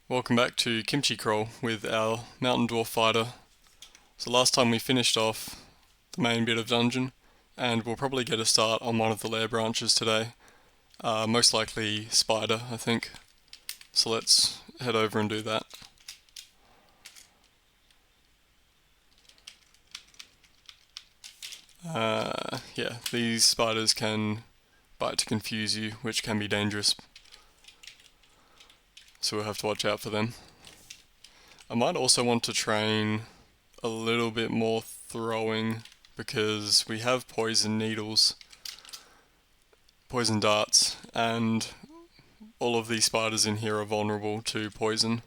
Welcome back to Kimchi Crawl with our Mountain Dwarf Fighter. So last time we finished off the main bit of dungeon, and we'll probably get a start on one of the lair branches today. Most likely Spider, I think. So let's head over and do that. Yeah, these spiders can bite to confuse you, which can be dangerous. So we'll have to watch out for them. I might also want to train a little bit more throwing because we have poison needles, poison darts, and all of these spiders in here are vulnerable to poison.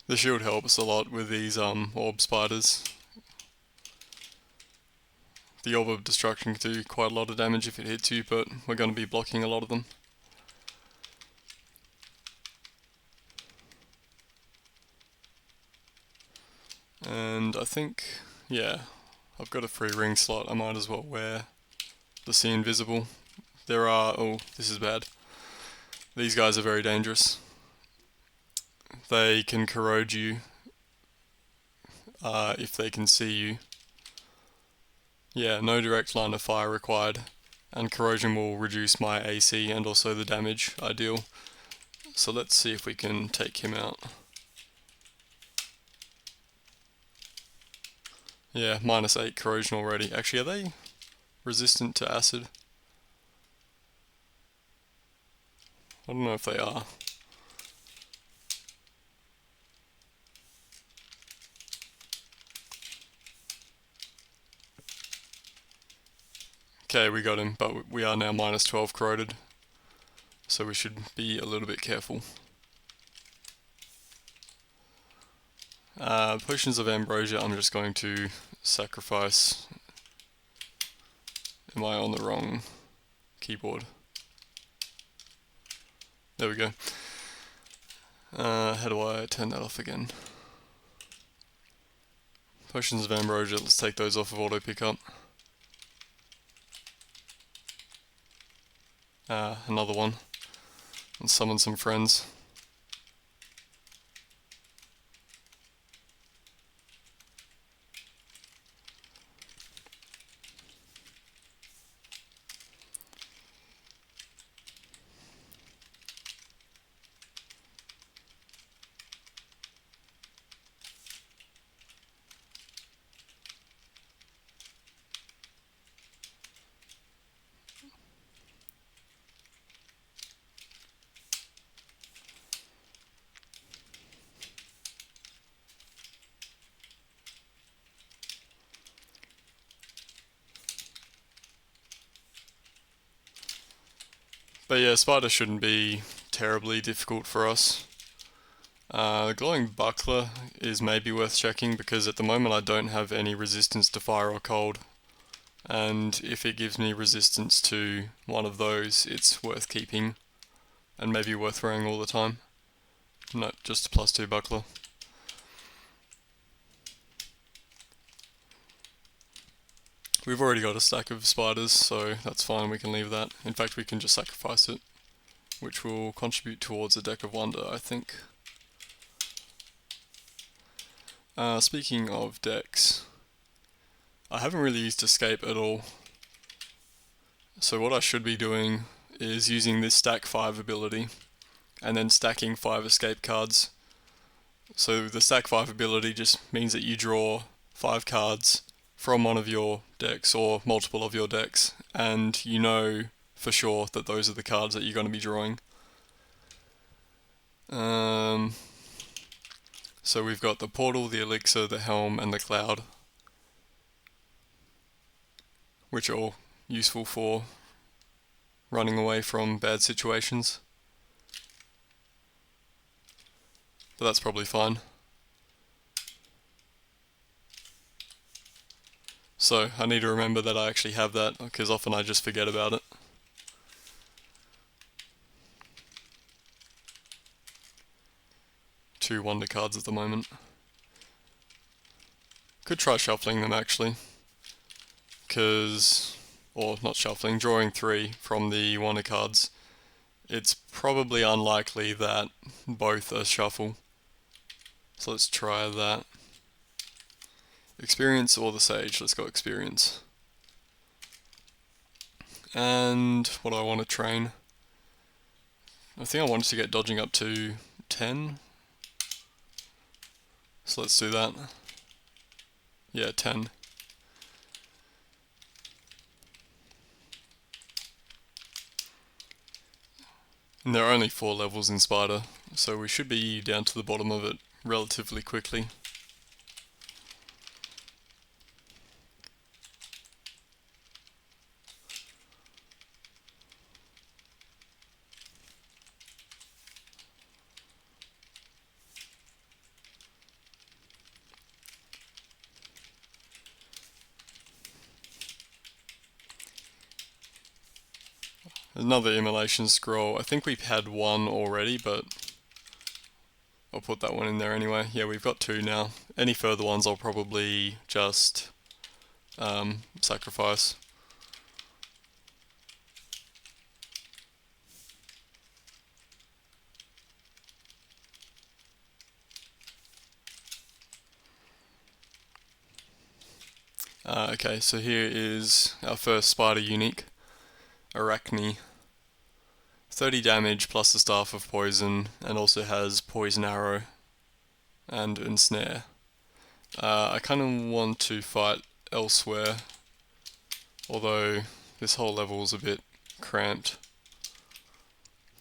The shield helps a lot with these orb spiders. The orb of destruction can do quite a lot of damage if it hits you, but we're going to be blocking a lot of them. And I think, yeah, I've got a free ring slot. I might as well wear the See Invisible. Oh, this is bad. These guys are very dangerous. They can corrode you if they can see you. Yeah, no direct line of fire required, and corrosion will reduce my AC and also the damage I deal. So let's see if we can take him out. Yeah, -8 corrosion already. Actually, are they resistant to acid? I don't know if they are. Okay, we got him, but we are now -12 corroded, so we should be a little bit careful. Potions of Ambrosia, I'm just going to sacrifice. Am I on the wrong keyboard? There we go. How do I turn that off again? Potions of Ambrosia, let's take those off of auto pickup. Another one. And summon some friends. But yeah, Spider shouldn't be terribly difficult for us. The glowing buckler is maybe worth checking because at the moment I don't have any resistance to fire or cold. And if it gives me resistance to one of those, it's worth keeping and maybe worth wearing all the time. No, just a +2 buckler. We've already got a stack of spiders, so that's fine, we can leave that. In fact, we can just sacrifice it, which will contribute towards a deck of wonder, I think. Speaking of decks, I haven't really used escape at all. So what I should be doing is using this stack 5 ability, and then stacking 5 escape cards. So the stack 5 ability just means that you draw 5 cards from one of your decks or multiple of your decks, and you know for sure that those are the cards that you're going to be drawing. So we've got the portal, the elixir, the helm, and the cloud, which are all useful for running away from bad situations. But that's probably fine. So I need to remember that I actually have that, because often I just forget about it. Two wonder cards at the moment. Could try shuffling them actually, or not shuffling, drawing 3 from the wonder cards. It's probably unlikely that both are shuffle. So let's try that. Experience or the Sage? Let's go experience. And what do I want to train? I think I wanted to get dodging up to 10. So let's do that. Yeah, 10. And there are only 4 levels in Spider, so we should be down to the bottom of it relatively quickly. Another immolation scroll. I think we've had one already, but I'll put that one in there anyway. Yeah, we've got 2 now. Any further ones I'll probably just sacrifice. Okay, so here is our first Spider unique, Arachne. 30 damage plus the Staff of Poison, and also has Poison Arrow and Ensnare. I kind of want to fight elsewhere, although this whole level is a bit cramped.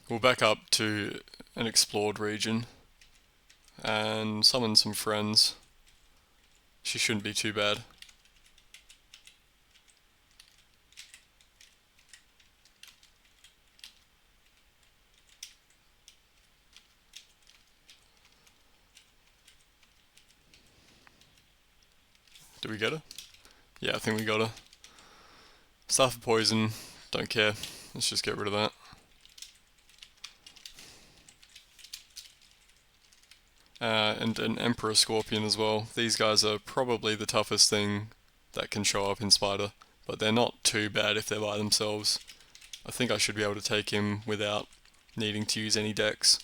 We'll back up to an explored region and summon some friends. She shouldn't be too bad. Did we get her? Yeah, I think we got her. Staff of Poison, don't care. Let's just get rid of that. And an Emperor Scorpion as well. These guys are probably the toughest thing that can show up in Spider, but they're not too bad if they're by themselves. I think I should be able to take him without needing to use any decks.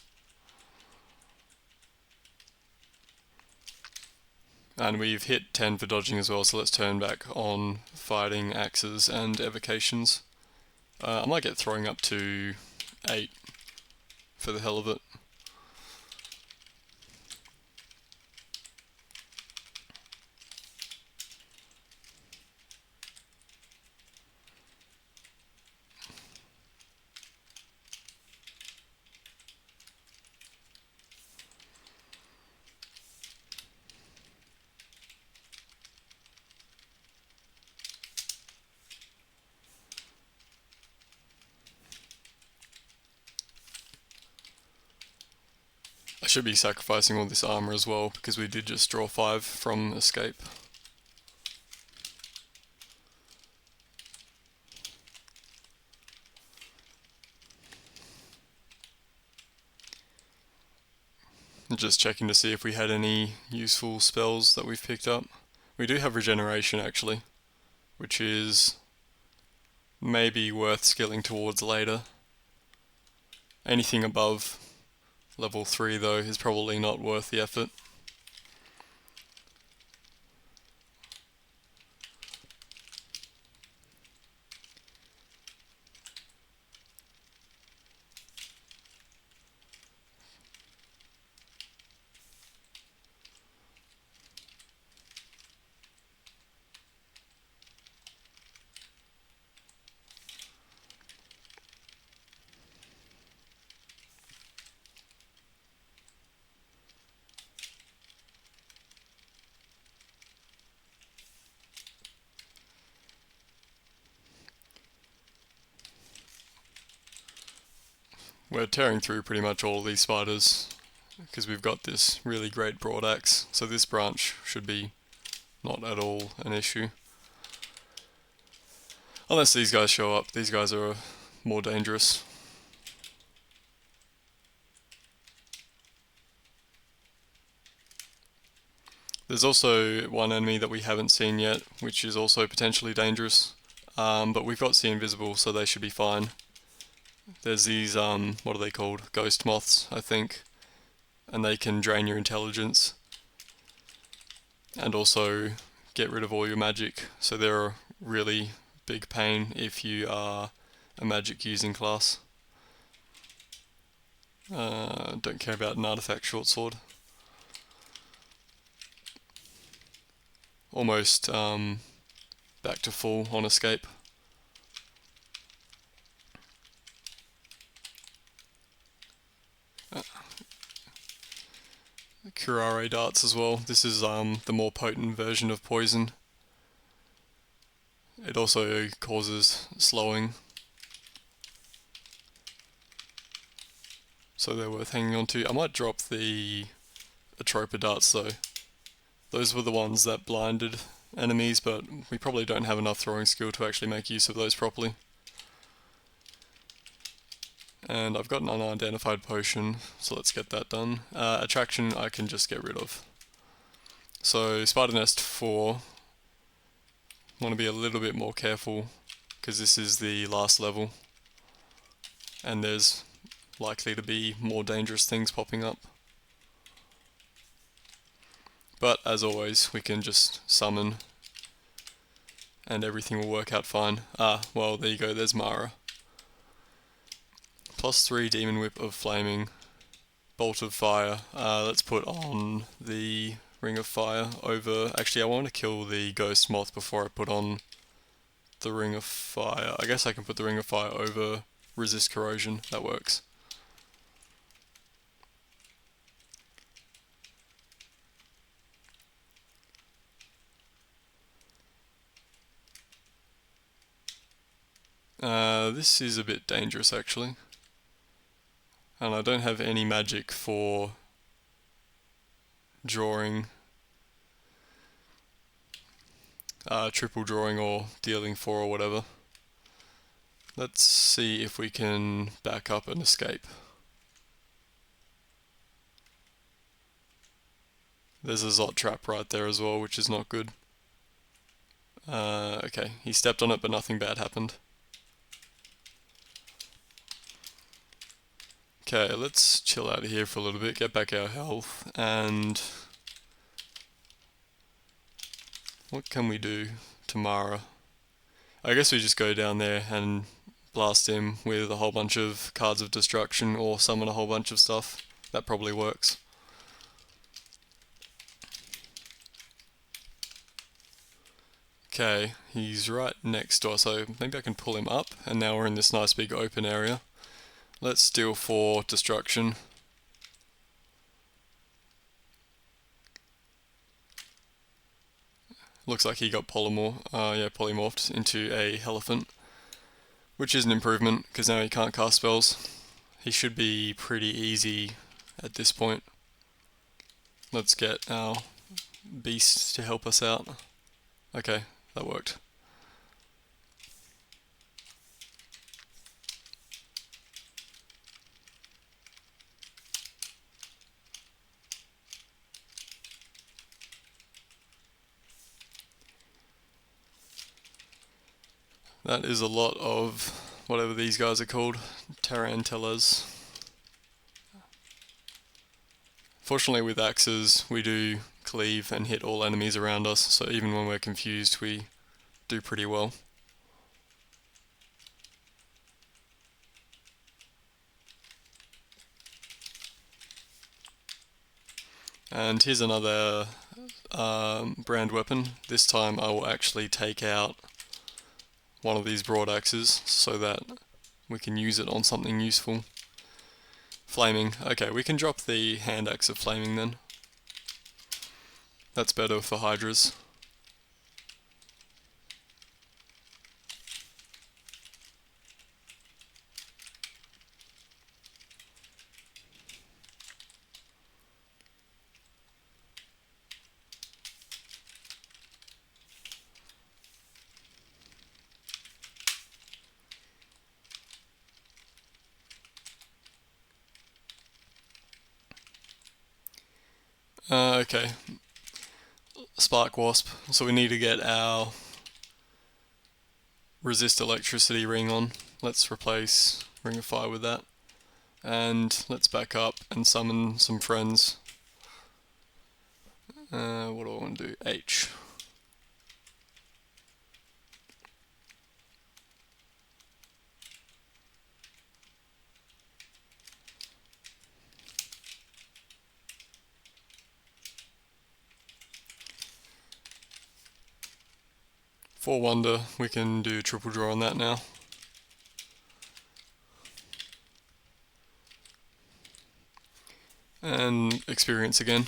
And we've hit 10 for dodging as well, so let's turn back on fighting axes and evocations. I might get throwing up to 8 for the hell of it. I should be sacrificing all this armor as well, because we did just draw 5 from escape. Just checking to see if we had any useful spells that we've picked up. We do have regeneration actually, which is maybe worth skilling towards later. Anything above level 3 though is probably not worth the effort. We're tearing through pretty much all of these spiders because we've got this really great broad axe, so this branch should be not at all an issue. Unless these guys show up, these guys are more dangerous. There's also one enemy that we haven't seen yet, which is also potentially dangerous. But we've got See Invisible, so they should be fine. There's these, what are they called? Ghost moths, I think. And they can drain your intelligence. And also get rid of all your magic. So they're a really big pain if you are a magic using class. Don't care about an artifact short sword. Almost back to full on escape. Curare darts as well. This is the more potent version of poison. It also causes slowing, so they're worth hanging on to. I might drop the Atropa darts though. Those were the ones that blinded enemies, but we probably don't have enough throwing skill to actually make use of those properly. And I've got an unidentified potion, so let's get that done. Attraction I can just get rid of. So Spider Nest 4, want to be a little bit more careful because this is the last level and there's likely to be more dangerous things popping up. But as always, we can just summon and everything will work out fine. Well, there you go, there's Mara. +3 Demon Whip of Flaming, Bolt of Fire. Let's put on the Ring of Fire over... Actually, I want to kill the Ghost Moth before I put on the Ring of Fire. I guess I can put the Ring of Fire over Resist Corrosion. That works. This is a bit dangerous actually. And I don't have any magic for drawing, triple drawing or dealing 4 or whatever. Let's see if we can back up and escape. There's a Zot trap right there as well, which is not good. Okay, he stepped on it but nothing bad happened. Okay, let's chill out of here for a little bit, get back our health, and what can we do to Mara? I guess we just go down there and blast him with a whole bunch of cards of destruction or summon a whole bunch of stuff. That probably works. Okay, he's right next to us, so maybe I can pull him up, and now we're in this nice big open area. Let's deal 4 destruction. Looks like he got polymorphed into a elephant, which is an improvement because now he can't cast spells. He should be pretty easy at this point. Let's get our beast to help us out. Okay, that worked. That is a lot of whatever these guys are called, tarantellas. Fortunately with axes we do cleave and hit all enemies around us, so even when we're confused we do pretty well. And here's another brand weapon. This time I will actually take out one of these broad axes so that we can use it on something useful. Flaming. Okay, we can drop the hand axe of flaming then. That's better for hydras. Okay, spark wasp, so we need to get our resist electricity ring on. Let's replace ring of fire with that, and let's back up and summon some friends. What do I want to do? H. For wonder, we can do triple draw on that now. And experience again.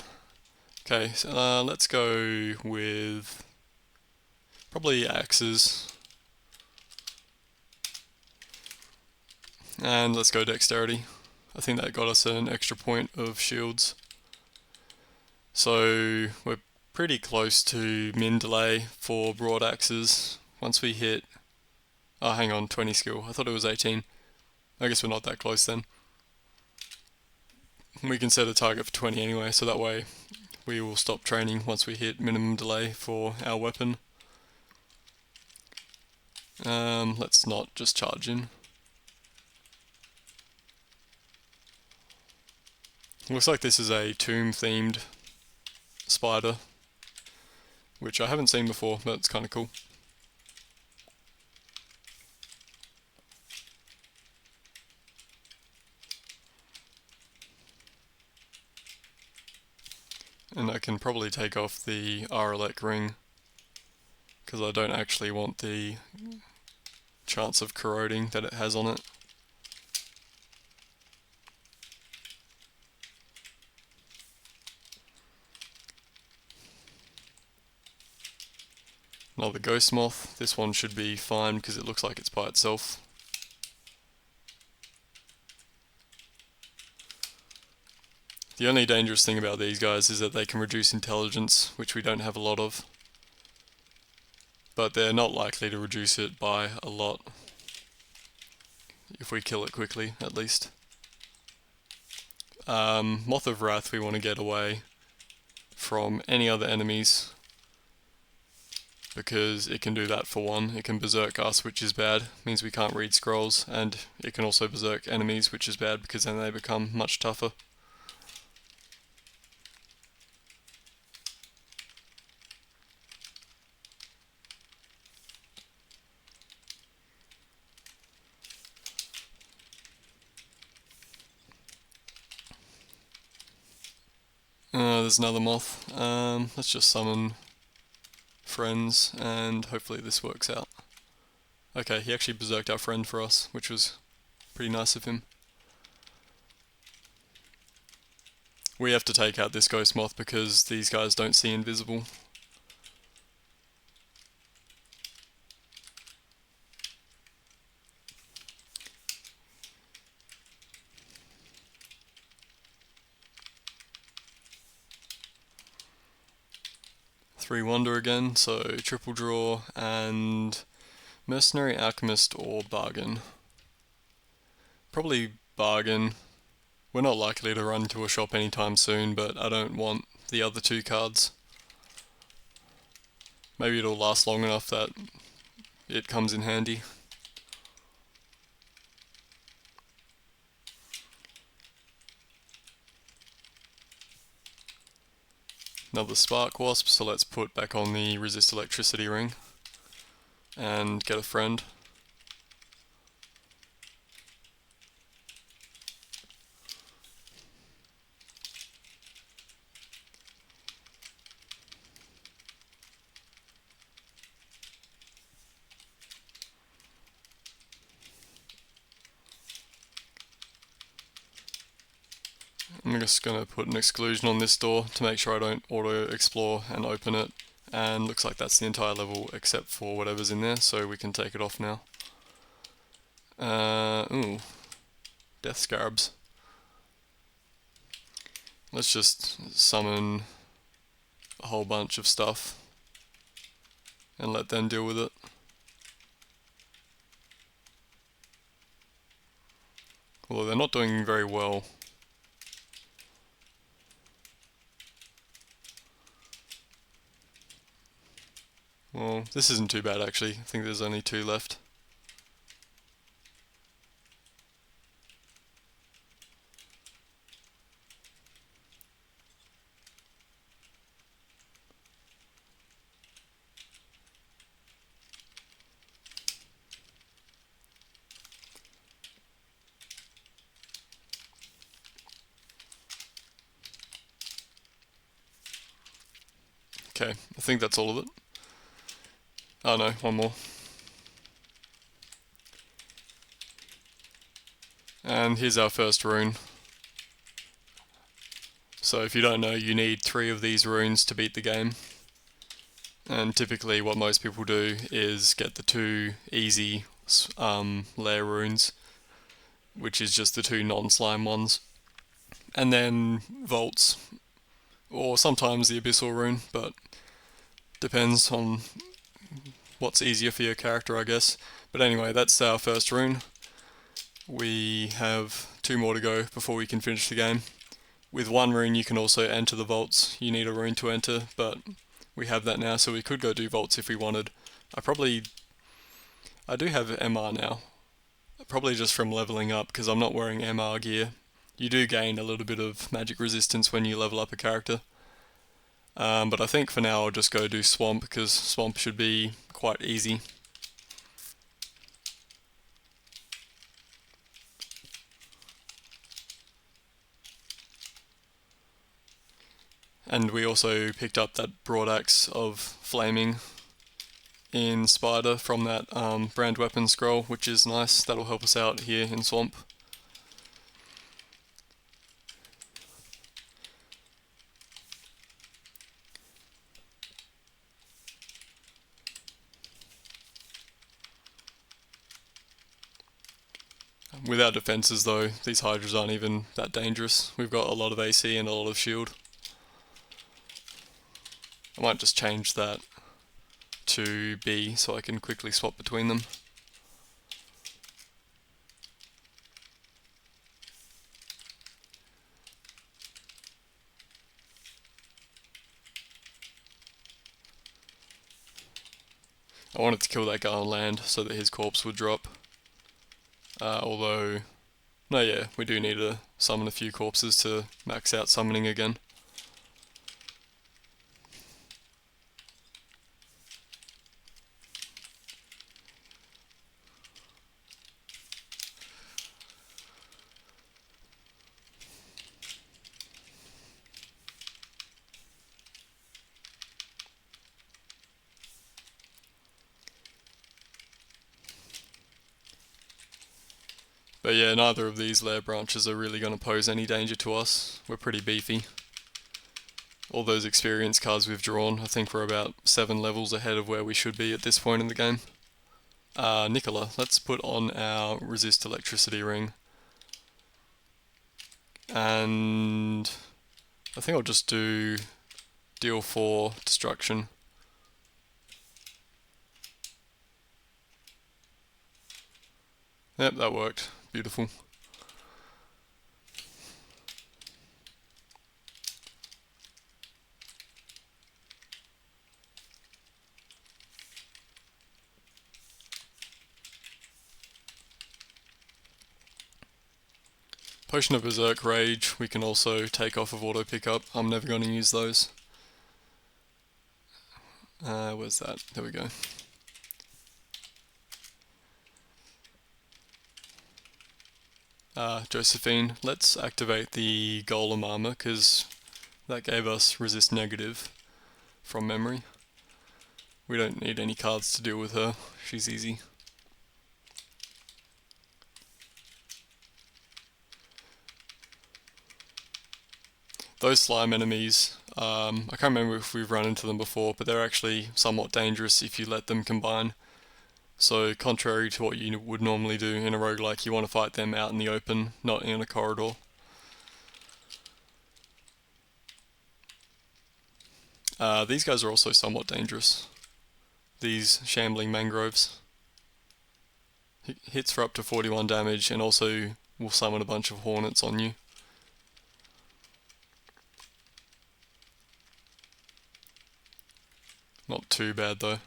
Okay, so, let's go with probably axes. And let's go dexterity. I think that got us an extra point of shields. So we're pretty close to min delay for broad axes. Once we hit, oh hang on, 20 skill. I thought it was 18. I guess we're not that close then. We can set a target for 20 anyway, so that way we will stop training once we hit minimum delay for our weapon. Let's not just charge in. Looks like this is a tomb themed spider, which I haven't seen before, but it's kind of cool. And I can probably take off the RLX ring, because I don't actually want the chance of corroding that it has on it. Another ghost moth. This one should be fine because it looks like it's by itself. The only dangerous thing about these guys is that they can reduce intelligence, which we don't have a lot of. But they're not likely to reduce it by a lot, if we kill it quickly, at least. Moth of Wrath we want to get away from any other enemies, because it can do that for one. It can berserk us, which is bad, means we can't read scrolls, and it can also berserk enemies, which is bad because then they become much tougher. There's another moth. Let's just summon friends and hopefully this works out. Okay, he actually berserked our friend for us, which was pretty nice of him. We have to take out this ghost moth because these guys don't see invisible. Three wonder again, so triple draw and mercenary, alchemist or bargain. Probably bargain. We're not likely to run to a shop anytime soon, but I don't want the other two cards. Maybe it'll last long enough that it comes in handy. Another spark wasp, so let's put back on the resist electricity ring and get a friend. I'm just going to put an exclusion on this door to make sure I don't auto-explore and open it. And looks like that's the entire level except for whatever's in there, so we can take it off now. Ooh, death scarabs. Let's just summon a whole bunch of stuff and let them deal with it. Although they're not doing very well. Well, this isn't too bad actually. I think there's only 2 left. Okay, I think that's all of it. Oh no, one more. And here's our first rune. So if you don't know, you need 3 of these runes to beat the game. And typically what most people do is get the 2 easy lair runes, which is just the 2 non-slime ones. And then vaults, or sometimes the abyssal rune, but depends on what's easier for your character, I guess. But anyway, that's our first rune. We have 2 more to go before we can finish the game. With 1 rune you can also enter the vaults. You need a rune to enter, but we have that now, so we could go do vaults if we wanted. I do have MR now, probably just from leveling up, because I'm not wearing MR gear. You do gain a little bit of magic resistance when you level up a character. But I think for now I'll just go do Swamp, because Swamp should be quite easy. And we also picked up that broadaxe of flaming in Spider from that brand weapon scroll, which is nice. That'll help us out here in Swamp. With our defenses though, these Hydras aren't even that dangerous. We've got a lot of AC and a lot of shield. I might just change that to B so I can quickly swap between them. I wanted to kill that guy on land so that his corpse would drop. Although, no, yeah, we do need to summon a few corpses to max out summoning again. But yeah, neither of these lair branches are really going to pose any danger to us. We're pretty beefy. All those experience cards we've drawn, I think we're about 7 levels ahead of where we should be at this point in the game. Nicola, let's put on our resist electricity ring. And I think I'll just do deal 4 destruction. Yep, that worked. Beautiful. Potion of Berserk Rage we can also take off of auto pickup. I'm never going to use those. Where's that? There we go. Josephine, let's activate the Golem armor because that gave us resist negative from memory. We don't need any cards to deal with her, she's easy. Those slime enemies, I can't remember if we've run into them before, but they're actually somewhat dangerous if you let them combine. So contrary to what you would normally do in a roguelike, you want to fight them out in the open, not in a corridor. These guys are also somewhat dangerous. These shambling mangroves. Hits for up to 41 damage and also will summon a bunch of hornets on you. Not too bad though.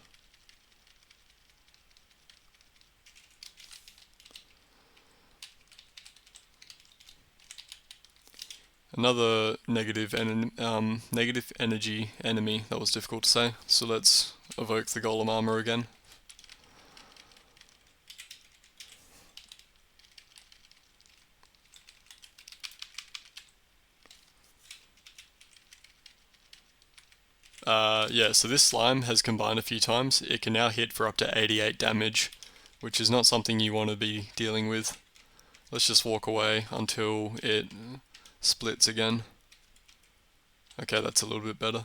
Another negative energy enemy. That was difficult to say. So let's evoke the golem armor again. Yeah, so this slime has combined a few times. It can now hit for up to 88 damage, which is not something you want to be dealing with. Let's just walk away until it splits again. Okay, that's a little bit better.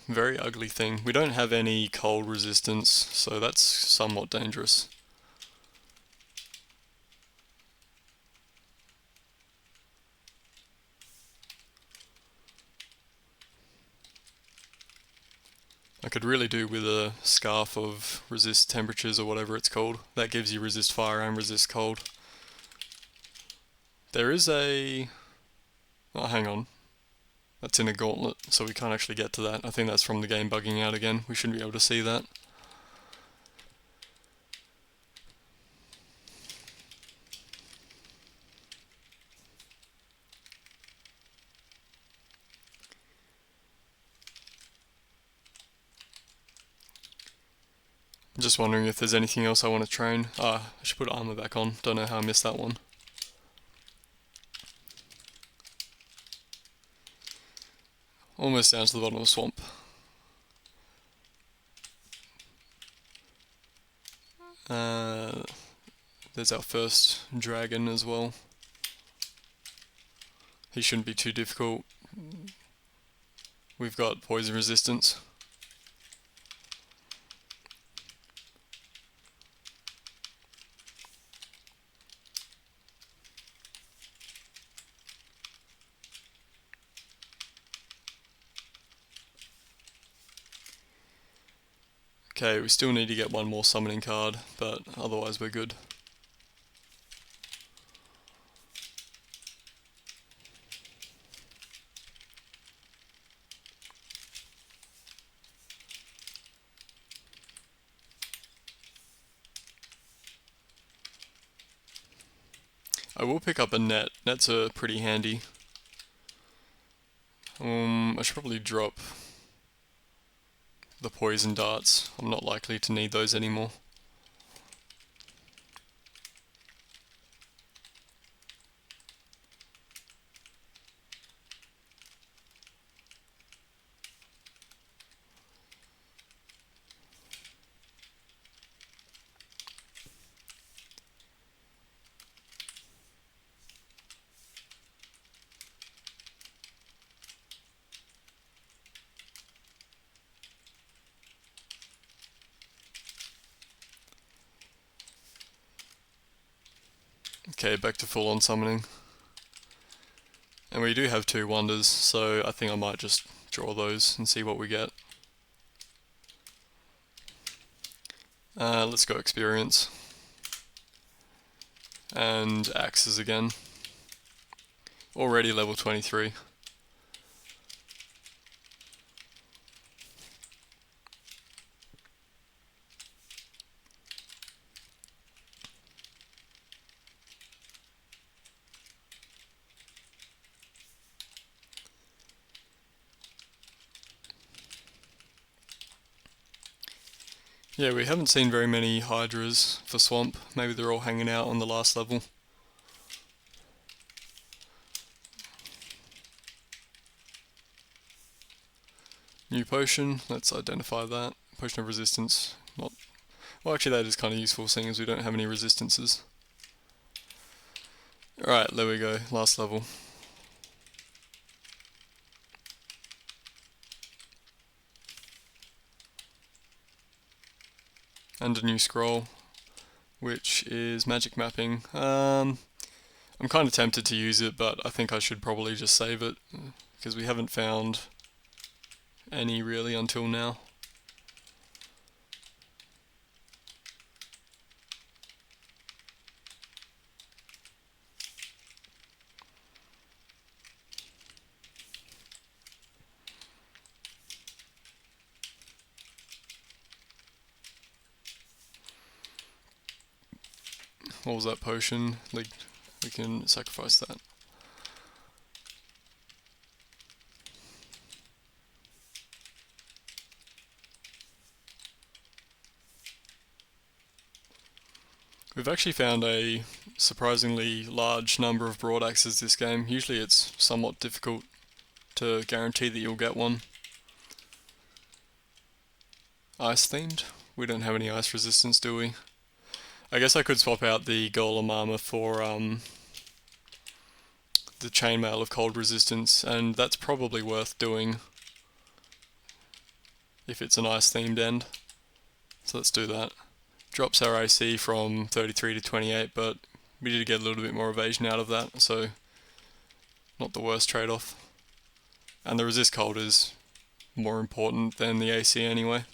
Very ugly thing. We don't have any cold resistance, so that's somewhat dangerous. I could really do with a scarf of resist temperatures or whatever it's called. That gives you resist fire and resist cold. There is a... Oh, hang on. That's in a gauntlet, so we can't actually get to that. I think that's from the game bugging out again. We shouldn't be able to see that. I'm just wondering if there's anything else I want to train. I should put armor back on. Don't know how I missed that one. Almost down to the bottom of the swamp. There's our first dragon as well. He shouldn't be too difficult. We've got poison resistance. Okay, we still need to get one more summoning card, but otherwise we're good. I will pick up a net. Nets are pretty handy. I should probably drop the poison darts. I'm not likely to need those anymore. Okay, back to full on summoning. And we do have 2 wonders, so I think I might just draw those and see what we get. Let's go experience. And axes again. Already level 23. Yeah, we haven't seen very many hydras for swamp. Maybe they're all hanging out on the last level. New potion, let's identify that. Potion of resistance. Not well, actually that is kind of useful seeing as we don't have any resistances. Alright, there we go, last level. And a new scroll, which is magic mapping. I'm kind of tempted to use it, but I think I should probably just save it, because we haven't found any really until now. what was that potion? We can sacrifice that. We've actually found a surprisingly large number of broad axes this game. Usually it's somewhat difficult to guarantee that you'll get one. Ice themed? We don't have any ice resistance, do we? I guess I could swap out the golem armor for the chainmail of cold resistance, and that's probably worth doing if it's an ice themed end. So let's do that. Drops our AC from 33 to 28, but we did get a little bit more evasion out of that, so not the worst trade-off. And the resist cold is more important than the AC anyway.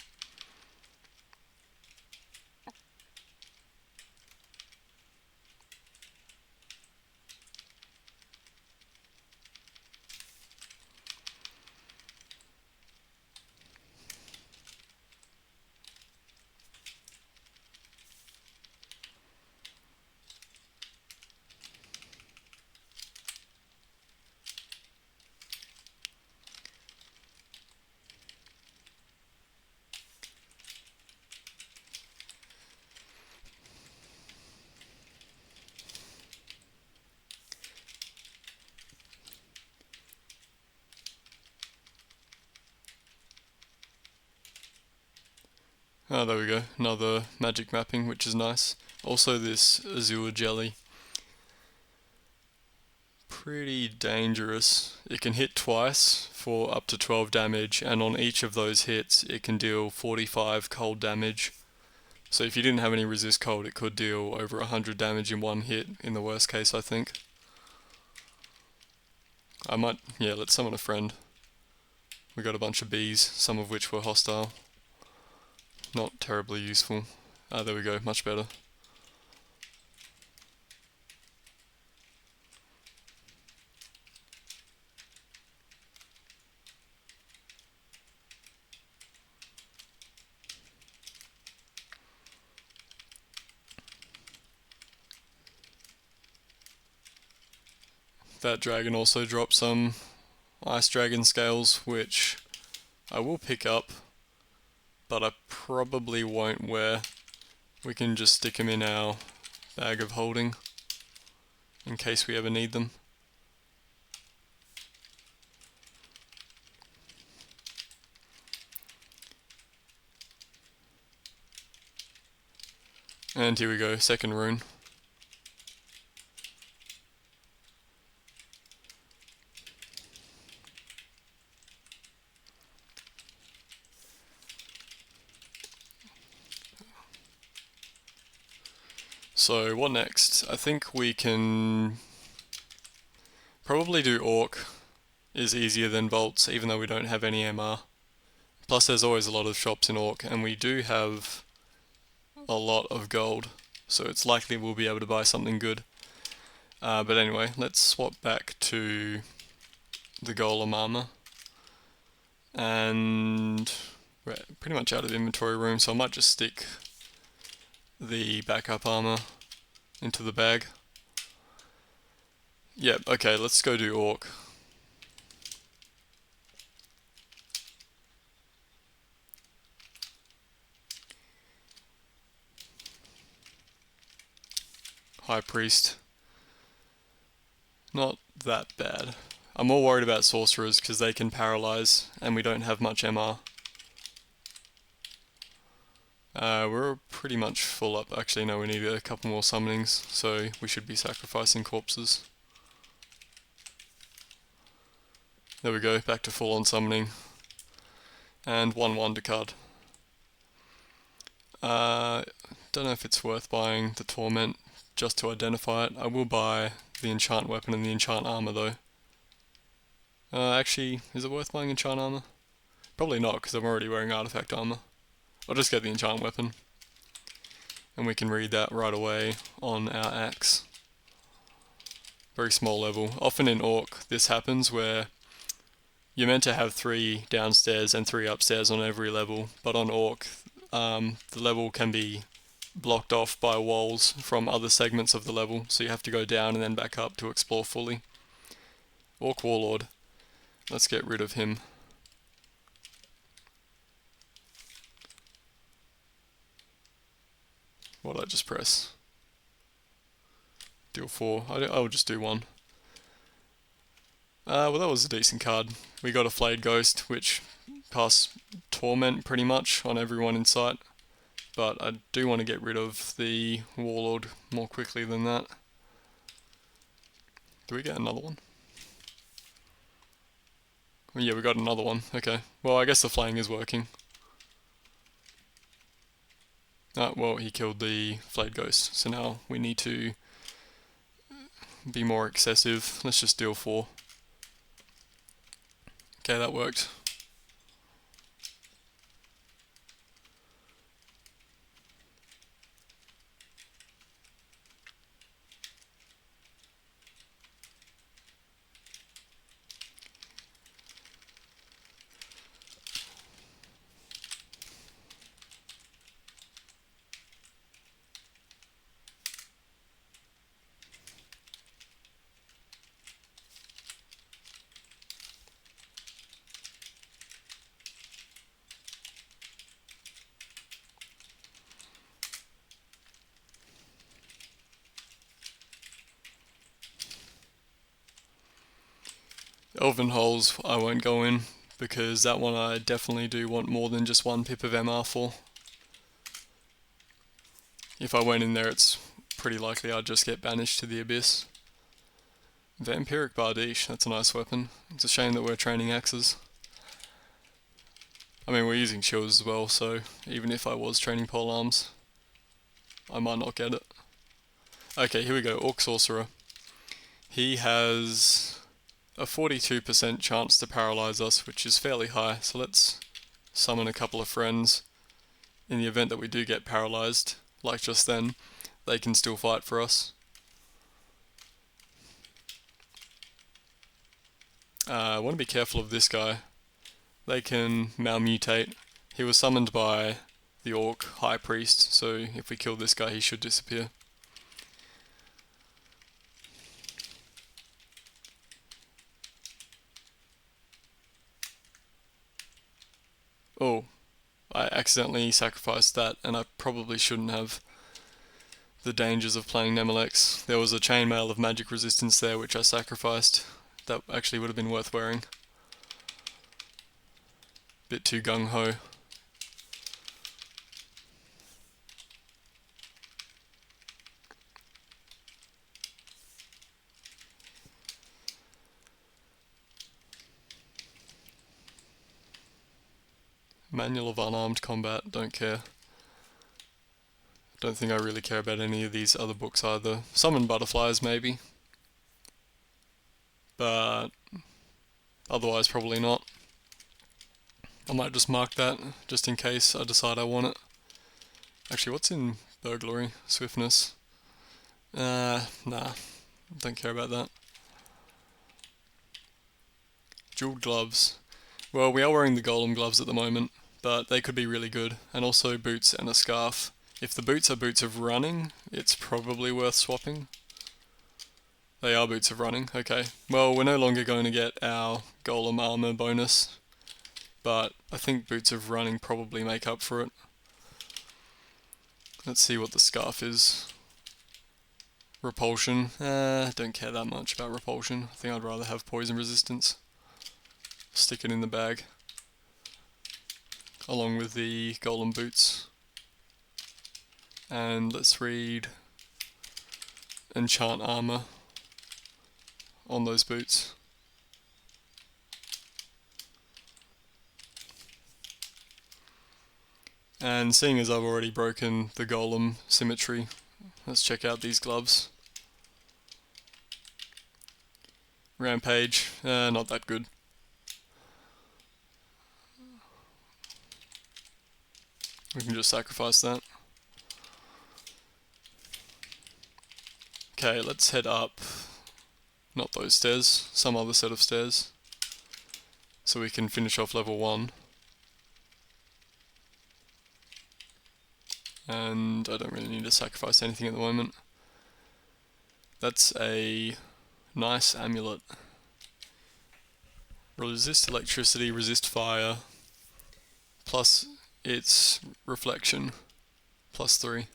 Oh, there we go, another magic mapping, which is nice. Also this azure jelly. Pretty dangerous. It can hit twice for up to 12 damage, and on each of those hits it can deal 45 cold damage. So if you didn't have any resist cold, it could deal over 100 damage in one hit, in the worst case, I think. Let's summon a friend. We got a bunch of bees, some of which were hostile. Not terribly useful. Ah, there we go, much better. That dragon also dropped some ice dragon scales, which I will pick up, but I probably won't wear. We can just stick them in our bag of holding in case we ever need them. And here we go, second rune. So what next? I think we can probably do Orc. Is easier than Bolts, even though we don't have any MR. Plus there's always a lot of shops in Orc, and we do have a lot of gold, so it's likely we'll be able to buy something good. But anyway, let's swap back to the golem armor. And we're pretty much out of inventory room, so I might just stick the backup armor into the bag. Yep, okay, let's go do Orc. High Priest. Not that bad. I'm more worried about Sorcerers because they can paralyze and we don't have much MR. We're pretty much full up. Actually, no, we need a couple more summonings, so we should be sacrificing corpses. There we go, back to full on summoning. And 1 wonder card. Don't know if it's worth buying the Torment just to identify it. I will buy the enchant weapon and the enchant armor though. Actually, is it worth buying enchant armor? Probably not, because I'm already wearing artifact armor. I'll just get the enchant weapon. And we can read that right away on our axe. Very small level. Often in Orc this happens where you're meant to have 3 downstairs and 3 upstairs on every level, but on Orc the level can be blocked off by walls from other segments of the level, so you have to go down and then back up to explore fully. Orc Warlord. Let's get rid of him. What did I just press? Deal 4. I'll just do 1. Well, that was a decent card. We got a Flayed Ghost, which casts Torment pretty much on everyone in sight. But I do want to get rid of the Warlord more quickly than that. Do we get another one? Well, yeah, we got another one. Okay. Well, I guess the flaying is working. Well, he killed the Flayed Ghost, so now we need to be more excessive. Let's just deal 4. Okay, that worked. Elven Holes I won't go in, because that one I definitely do want more than just 1 pip of MR for. If I went in there, it's pretty likely I'd just get banished to the Abyss. Vampiric Bardiche, that's a nice weapon. It's a shame that we're training axes. I mean, we're using shields as well, so even if I was training polearms, I might not get it. Okay, here we go, Orc Sorcerer. He has a 42% chance to paralyze us, which is fairly high, so let's summon a couple of friends. In the event that we do get paralyzed, like just then, they can still fight for us. I want to be careful of this guy. They can malmutate. He was summoned by the Orc High Priest, so if we kill this guy he should disappear. Oh, I accidentally sacrificed that, and I probably shouldn't have. The dangers of playing Nemelex. There was a chainmail of magic resistance there which I sacrificed. That actually would have been worth wearing. Bit too gung-ho. Manual of Unarmed Combat, don't care. Don't think I really care about any of these other books either. Summon Butterflies maybe, but otherwise probably not. I might just mark that, just in case I decide I want it. Actually, what's in Burglary? Swiftness? Nah, don't care about that. Jeweled Gloves. Well, we are wearing the Golem gloves at the moment, but they could be really good, and also boots and a scarf. If the boots are boots of running, it's probably worth swapping. They are boots of running, okay. Well, we're no longer going to get our Golem armor bonus, but I think boots of running probably make up for it. Let's see what the scarf is. Repulsion. Don't care that much about repulsion. I think I'd rather have poison resistance. Stick it in the bag, along with the Golem boots. And let's read enchant armor on those boots. And seeing as I've already broken the Golem symmetry, let's check out these gloves. Rampage, not that good. We can just sacrifice that. Okay, let's head up, not those stairs, some other set of stairs, so we can finish off level 1. and I don't really need to sacrifice anything at the moment. That's a nice amulet. Resist electricity, resist fire, plus its reflection, +3.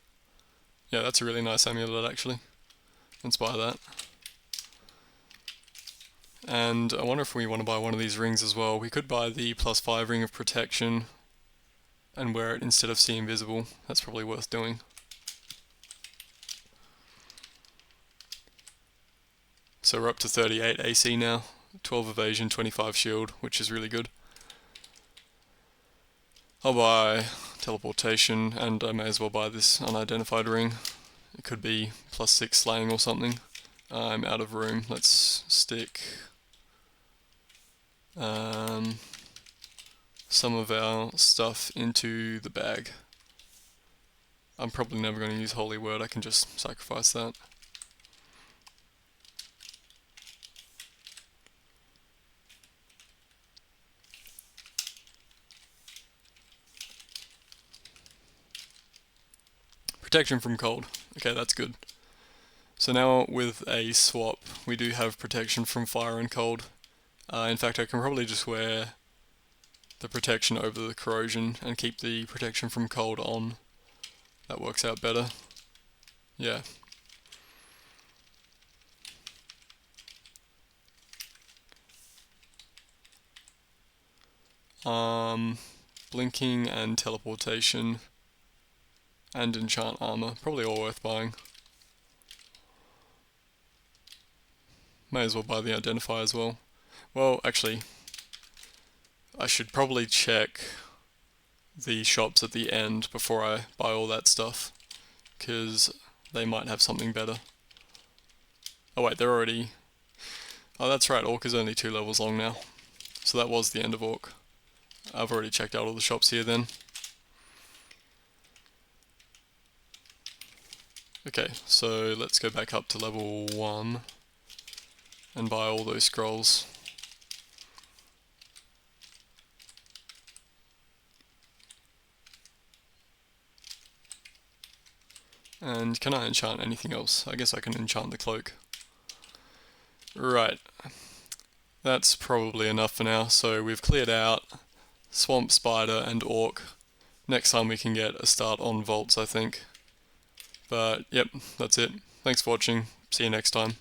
Yeah, that's a really nice amulet actually. Let's buy that. And I wonder if we want to buy one of these rings as well. We could buy the +5 ring of protection and wear it instead of see invisible. That's probably worth doing. So we're up to 38 AC now, 12 evasion, 25 shield, which is really good. I'll buy teleportation, and I may as well buy this unidentified ring. It could be +6 slaying or something. I'm out of room. Let's stick some of our stuff into the bag. I'm probably never going to use Holy Word, I can just sacrifice that. Protection from cold. Okay, that's good. So now with a swap, we do have protection from fire and cold. In fact, I can probably just wear the protection over the corrosion and keep the protection from cold on. That works out better. Yeah. Blinking and teleportation and enchant armor, probably all worth buying. May as well buy the identify as well. Well, actually, I should probably check the shops at the end before I buy all that stuff, because they might have something better. Oh wait, they're already... Oh, that's right, Orc is only 2 levels long now. So that was the end of Orc. I've already checked out all the shops here then. Okay, so let's go back up to level 1 and buy all those scrolls. And can I enchant anything else? I guess I can enchant the cloak. Right. That's probably enough for now. So we've cleared out Swamp Spider and Orc. Next time we can get a start on Vaults, I think. But yep, that's it. Thanks for watching. See you next time.